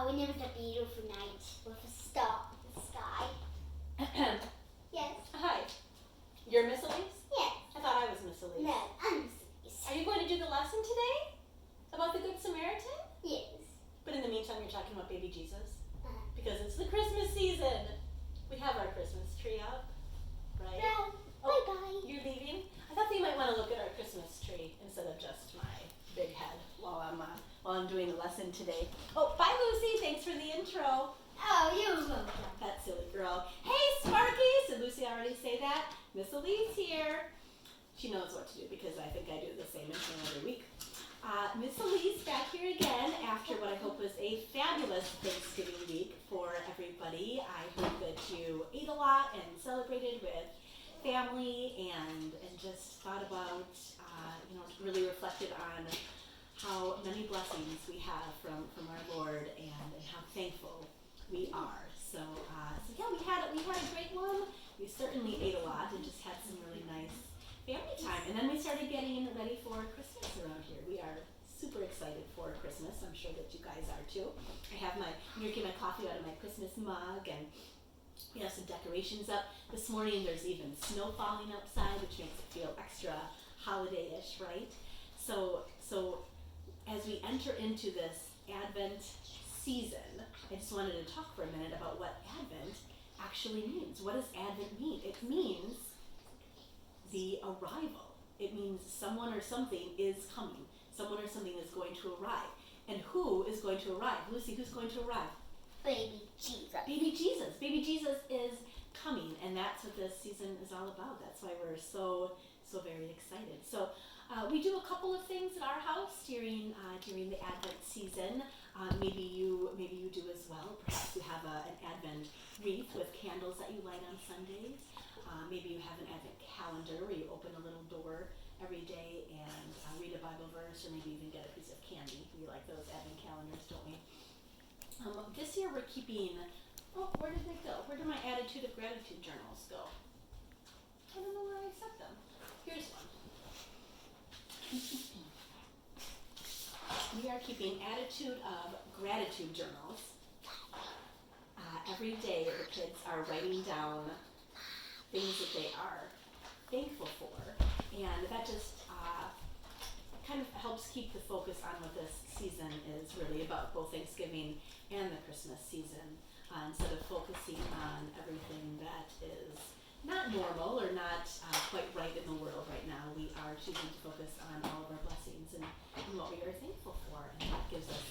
when it was a beautiful night with a star in the sky. Yes. Hi. You're Miss Elise? Yes. I thought I was Miss Elise. No, I'm Elise. Are you going to do the lesson today? About the Good Samaritan? Yes. But in the meantime, you're talking about baby Jesus? Uh-huh. Because it's the Christmas season. We have our Christmas tree up, right? No. Oh, Bye-bye. you're leaving? I thought that you might want to look at our Christmas tree instead of just my big head while I'm doing the lesson today. Oh, bye Lucy. Thanks for the intro. Oh, you're welcome. That silly girl. Hey, Sparky! Did Lucy already say that? Miss Elise here. She knows what to do because I think I do the same intro every week. Miss Elise back here again after what I hope was a fabulous Thanksgiving week for everybody. I hope that you ate a lot and celebrated with family and just thought about, really reflected on how many blessings we have from our Lord and how thankful we are. So yeah, we had a great one. We certainly ate a lot and just had some really nice family time. And then we started getting ready for Christmas around here. We are super excited for Christmas. I'm sure that you guys are too. I'm drinking my coffee out of my Christmas mug, and we have some decorations up. This morning there's even snow falling outside, which makes it feel extra holiday-ish, right? So as we enter into this Advent season, I just wanted to talk for a minute about what Advent actually means. What does Advent mean? It means the arrival. It means someone or something is coming. Someone or something is going to arrive. And who is going to arrive? Lucy, who's going to arrive? Baby Jesus. Baby Jesus. Baby Jesus is coming, and that's what this season is all about. That's why we're so very excited. So we do a couple of things at our house during the Advent season. Maybe you do as well. Perhaps you have an Advent wreath with candles that you light on Sundays. Maybe you have an Advent calendar where you open a little door every day and read a Bible verse, or maybe even get a piece of candy. We like those Advent calendars, don't we? This year we're keeping, where did they go? Where did my Attitude of Gratitude journals go? I don't know where I set them. Here's one. We are keeping Attitude of Gratitude journals. Every day the kids are writing down things that they are thankful for, and that just kind of helps keep the focus on what this season is really about, both Thanksgiving and the Christmas season, instead of focusing on everything that is not normal or not quite right in the world right now. We are choosing to focus on all of our blessings and what we are thankful for, and that gives us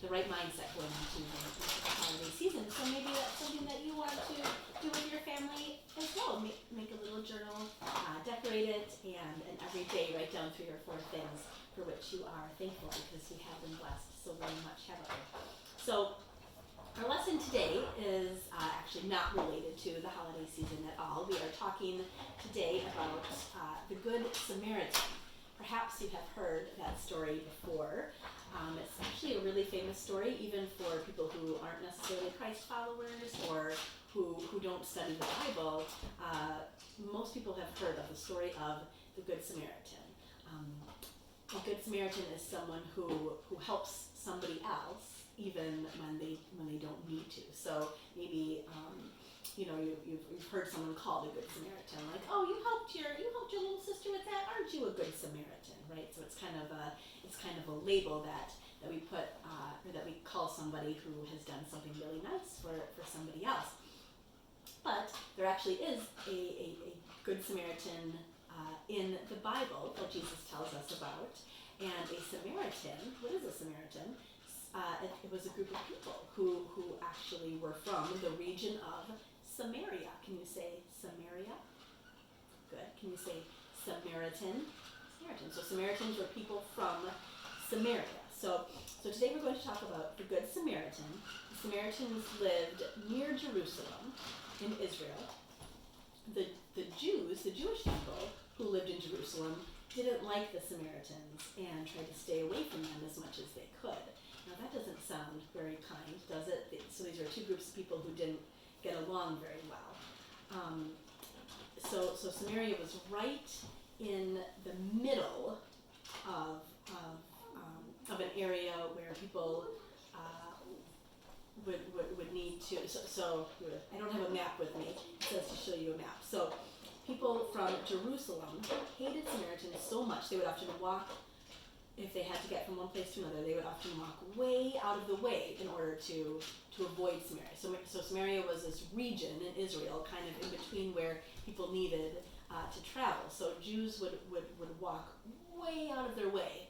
the right mindset going into the holiday season. So maybe that's something that you want to do with your family as well. Make a little journal, decorate it, and every day write down 3 or 4 things for which you are thankful, because we have been blessed so very much, haven't we? So our lesson today is actually not related to the holiday season at all. We are talking today about the Good Samaritan. Perhaps you have heard that story before. It's actually a really famous story, even for people who aren't necessarily Christ followers or who don't study the Bible. Most people have heard of the story of the Good Samaritan. A Good Samaritan is someone who helps somebody else even when they don't need to. So maybe you've heard someone called a Good Samaritan, like, oh, you helped your little sister with that, aren't you a Good Samaritan, right? So it's kind of a label that we put or that we call somebody who has done something really nice for somebody else. But there actually is a Good Samaritan in the Bible that Jesus tells us about. And a Samaritan, what is a Samaritan? It was a group of people who actually were from the region of Samaria. Can you say Samaria? Good. Can you say Samaritan? Samaritan. So Samaritans were people from Samaria. So today we're going to talk about the Good Samaritan. The Samaritans lived near Jerusalem in Israel. The Jews, the Jewish people who lived in Jerusalem, didn't like the Samaritans and tried to stay away from them as much as they could. Now that doesn't sound very kind, does it? So these are 2 groups of people who didn't get along very well. So Samaria was right in the middle of an area where people would need to, so I don't have a map with me, it says to show you a map. So people from Jerusalem hated Samaritans so much they would often walk, if they had to get from one place to another, they would often walk way out of the way in order to avoid Samaria. So Samaria was this region in Israel, kind of in between where people needed to travel. So Jews would walk way out of their way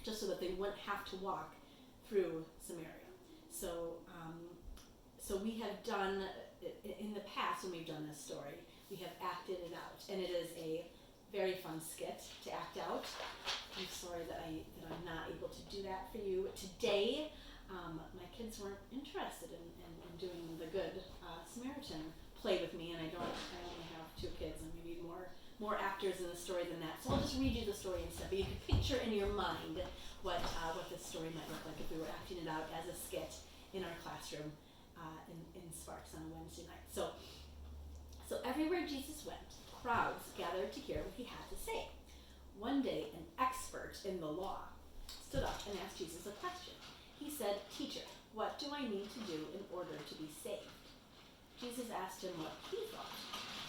just so that they wouldn't have to walk through Samaria. So we have done, in the past when we've done this story, we have acted it out, and it is a very fun skit to act out. I'm sorry that I'm not able to do that for you today. My kids weren't interested in doing the good Samaritan play with me, and I only have 2 kids, and we need more actors in the story than that. So I'll just read you the story instead, but you can picture in your mind what this story might look like if we were acting it out as a skit in our classroom in Sparks on a Wednesday night. So everywhere Jesus went, crowds gathered to hear what he had to say. One day, an expert in the law stood up and asked Jesus a question. He said, "Teacher, what do I need to do in order to be saved?" Jesus asked him what he thought.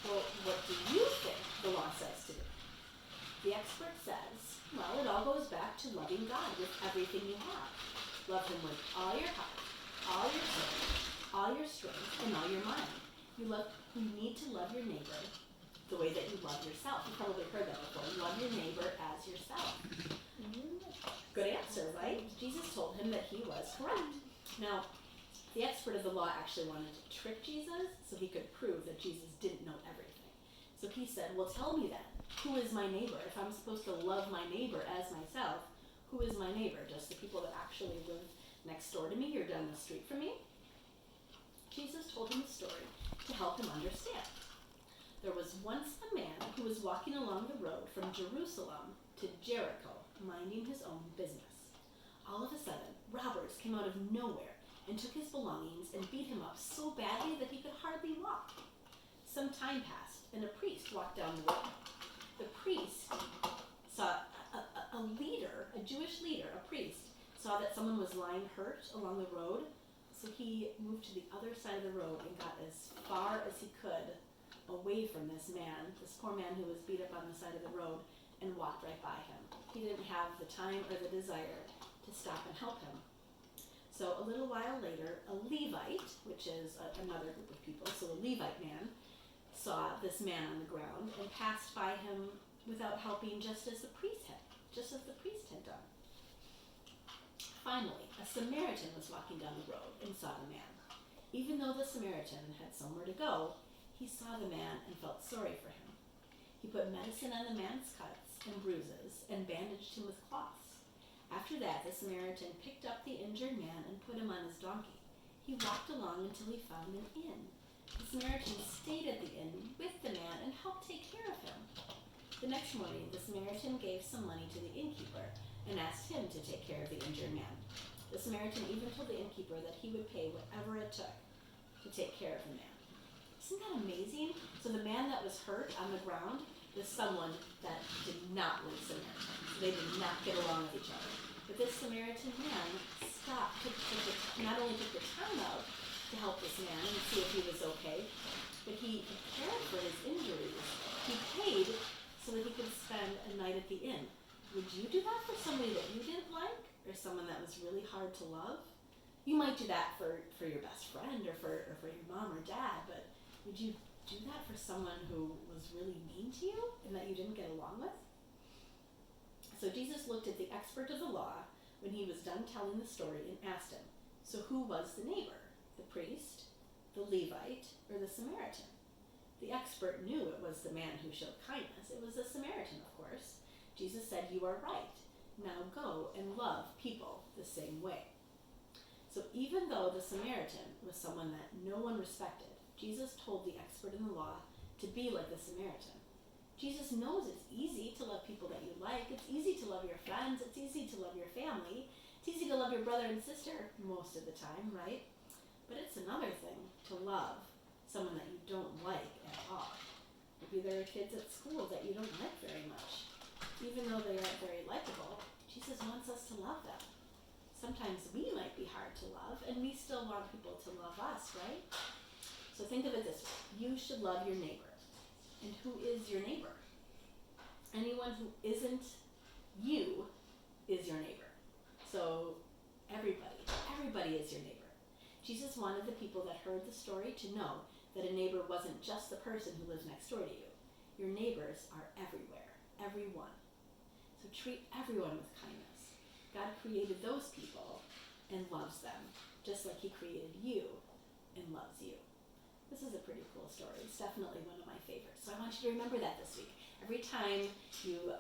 "Well, what do you think the law says to do?" The expert says, "Well, it all goes back to loving God with everything you have. Love him with all your heart, all your soul, all your strength, and all your mind. You need to love your neighbor the way that you love yourself." You probably heard that before. Love your neighbor as yourself. Good answer, right? Jesus told him that he was correct. Now, the expert of the law actually wanted to trick Jesus so he could prove that Jesus didn't know everything. So he said, "Well, tell me then, who is my neighbor? If I'm supposed to love my neighbor as myself, who is my neighbor? Just the people that actually live next door to me or down the street from me?" Jesus told him the story to help him understand. There was once a man who was walking along the road from Jerusalem to Jericho, minding his own business. All of a sudden, robbers came out of nowhere and took his belongings and beat him up so badly that he could hardly walk. Some time passed, and a priest walked down the road. The priest saw a Jewish leader, a priest, saw that someone was lying hurt along the road, so he moved to the other side of the road and got as far as he could away from this poor man who was beat up on the side of the road, and walked right by him. He didn't have the time or the desire to stop and help him. So a little while later, a Levite, which is another group of people, so a Levite man, saw this man on the ground and passed by him without helping, just as the priest had done. Finally, a Samaritan was walking down the road and saw the man. Even though the Samaritan had somewhere to go, he saw the man and felt sorry for him. He put medicine on the man's cuts and bruises and bandaged him with cloths. After that, the Samaritan picked up the injured man and put him on his donkey. He walked along until he found an inn. The Samaritan stayed at the inn with the man and helped take care of him. The next morning, the Samaritan gave some money to the innkeeper and asked him to take care of the injured man. The Samaritan even told the innkeeper that he would pay whatever it took to take care of the man. Isn't that amazing? So the man that was hurt on the ground was someone that did not live Samaritan. They did not get along with each other. But this Samaritan man not only took the time out to help this man and see if he was okay, but he cared for his injuries. He paid so that he could spend a night at the inn. Would you do that for somebody that you didn't like, or someone that was really hard to love? You might do that for your best friend or for your mom or dad, but would you do that for someone who was really mean to you and that you didn't get along with? So Jesus looked at the expert of the law when he was done telling the story and asked him, "So who was the neighbor? The priest, the Levite, or the Samaritan?" The expert knew it was the man who showed kindness. It was the Samaritan, of course. Jesus said, "You are right. Now go and love people the same way." So even though the Samaritan was someone that no one respected, Jesus told the expert in the law to be like the Samaritan. Jesus knows it's easy to love people that you like. It's easy to love your friends. It's easy to love your family. It's easy to love your brother and sister most of the time, right? But it's another thing to love someone that you don't like at all. Maybe there are kids at school that you don't like very much. Even though they aren't very likable, Jesus wants us to love them. sometimes we might be hard to love, and we still want people to love us, right? So think of it this way. You should love your neighbor. And who is your neighbor? Anyone who isn't you is your neighbor. So everybody is your neighbor. Jesus wanted the people that heard the story to know that a neighbor wasn't just the person who lives next door to you. Your neighbors are everywhere, everyone. So treat everyone with kindness. God created those people and loves them, just like he created you and loves you. This is a pretty cool story. It's definitely one of my favorites. So I want you to remember that this week. Every time you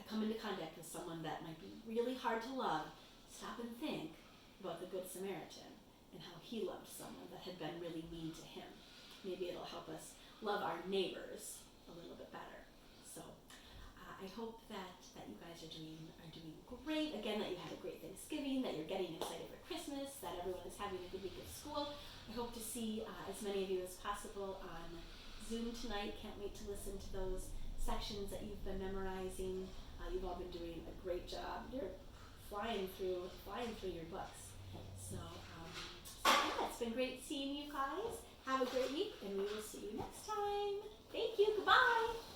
come into contact with someone that might be really hard to love, stop and think about the Good Samaritan and how he loved someone that had been really mean to him. Maybe it'll help us love our neighbors a little bit better. So I hope that you guys are doing great. Again, that you had a great Thanksgiving, that you're getting excited for Christmas, that everyone is having a good week of school. I hope to see as many of you as possible on Zoom tonight. Can't wait to listen to those sections that you've been memorizing. You've all been doing a great job. You're flying through your books. So yeah, it's been great seeing you guys. Have a great week, and we will see you next time. Thank you. Goodbye.